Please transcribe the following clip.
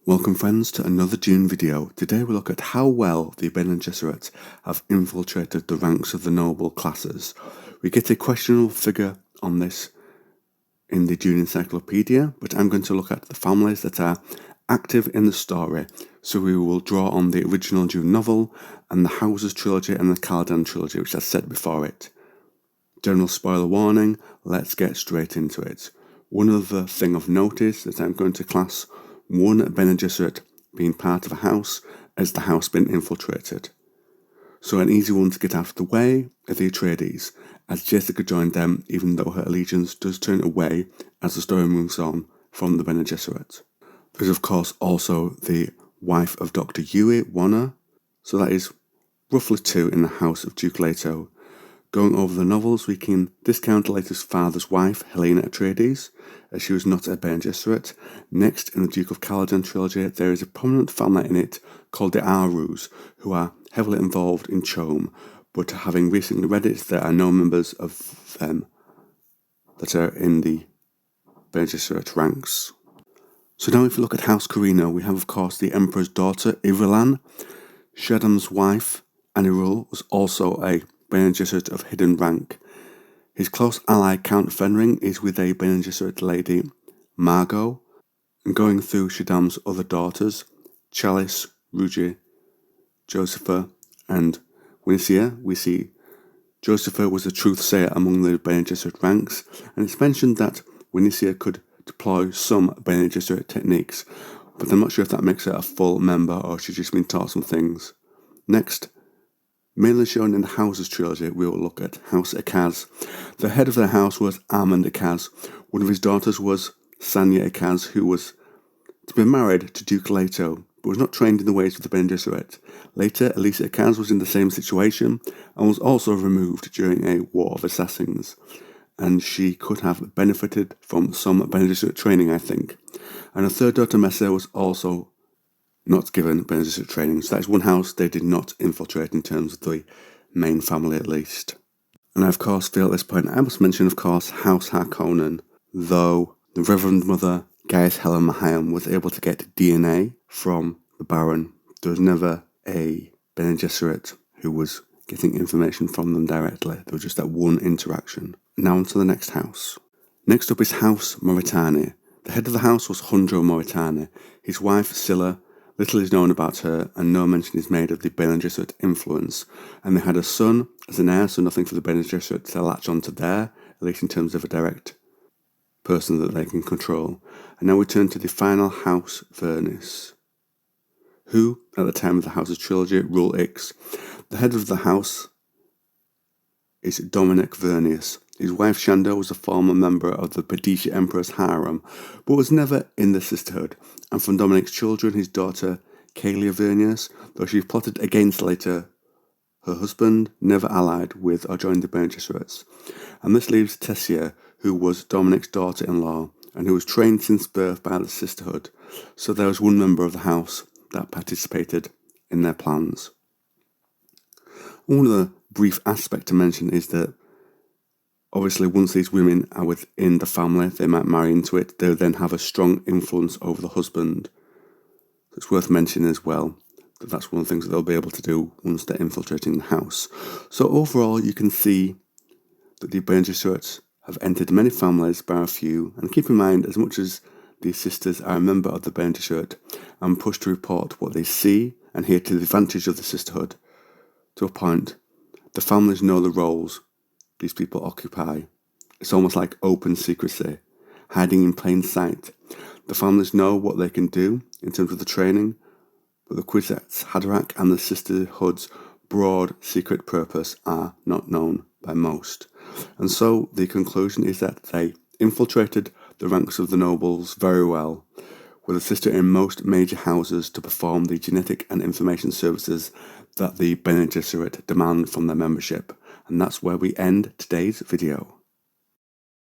Welcome friends to another Dune video. Today we look at how well the Bene Gesserit have infiltrated the ranks of the noble classes. We get a questionable figure on this in the Dune Encyclopedia, but I'm going to look at the families that are active in the story. So we will draw on the original Dune novel and the Houses trilogy and the Caladan trilogy, which I said before it. General spoiler warning, let's get straight into it. One other thing of note is that I'm going to class one Bene Gesserit being part of a house as the house being infiltrated. So an easy one to get out of the way are the Atreides, as Jessica joined them even though her allegiance does turn away as the story moves on from the Bene Gesserit. There's of course also the wife of Dr. Yui, Wanna, so that is roughly two in the house of Duke Leto. Going over the novels, we can discount Leto's father's wife, Helena Atreides, as she was not a Bene Gesserit. Next, in the Duke of Caladan trilogy, there is a prominent family in it called the Arus, who are heavily involved in Chom, but having recently read it, there are no members of them that are in the Bene Gesserit ranks. So now if we look at House Corrino, we have of course the Emperor's daughter, Irulan. Shaddam's wife, Anirul, was also a Bene Gesserit of hidden rank. His close ally Count Fenring is with a Bene Gesserit lady, Margot, and going through Shaddam's other daughters, Chalice, Ruji, Josepha, and Winicia, we see Josepha was a truth-sayer among the Bene Gesserit ranks, and it's mentioned that Winicia could deploy some Bene Gesserit techniques, but I'm not sure if that makes her a full member or she's just been taught some things. Next, mainly shown in the Houses trilogy, we will look at House Akaz. The head of their house was Armand Akaz. One of his daughters was Sanya Akaz, who was to be married to Duke Leto, but was not trained in the ways of the Bene Gesserit. Later, Elisa Akaz was in the same situation and was also removed during a war of assassins, and she could have benefited from some Bene Gesserit training, I think. And her third daughter, Messa, was also not given Bene Gesserit training, so that is one house they did not infiltrate in terms of the main family at least. And I of course feel at this point I must mention of course House Harkonnen, though the Reverend Mother Gaius Helen Mahayam was able to get DNA from the Baron. There was never a Bene Gesserit who was getting information from them directly. There was just that one interaction. Now on to the next house. Next up is House Mauritani. The head of the house was Hundro Mauritani. His wife Scylla, little is known about her, and no mention is made of the Bene Gesserit influence. And they had a son as an heir, so nothing for the Bene Gesserit to latch onto there, at least in terms of a direct person that they can control. And now we turn to the final house, Vernis, who, at the time of the Houses trilogy, rule Ix. The head of the house is Dominic Vernius. His wife Shanda was a former member of the Padisha Emperor's harem, but was never in the sisterhood, and from Dominic's children, his daughter Kaelia Vernius, though she plotted against later her husband, never allied with or joined the Bene Gesserits. And this leaves Tessia, who was Dominic's daughter-in-law, and who was trained since birth by the sisterhood, so there was one member of the house that participated in their plans. One other brief aspect to mention is that obviously, once these women are within the family, they might marry into it. They'll then have a strong influence over the husband. So it's worth mentioning as well that that's one of the things that they'll be able to do once they're infiltrating the house. So overall, you can see that the Bene Gesserits have entered many families, bar a few. And keep in mind, as much as these sisters are a member of the Bene Gesserit and pushed to report what they see and hear to the advantage of the sisterhood, to a point, the families know the roles these people occupy. It's almost like open secrecy, hiding in plain sight. The families know what they can do in terms of the training, but the Kwisatz Haderach and the sisterhood's broad secret purpose are not known by most. And so the conclusion is that they infiltrated the ranks of the nobles very well, with a sister in most major houses to perform the genetic and information services that the Bene Gesserit demand from their membership. And that's where we end today's video.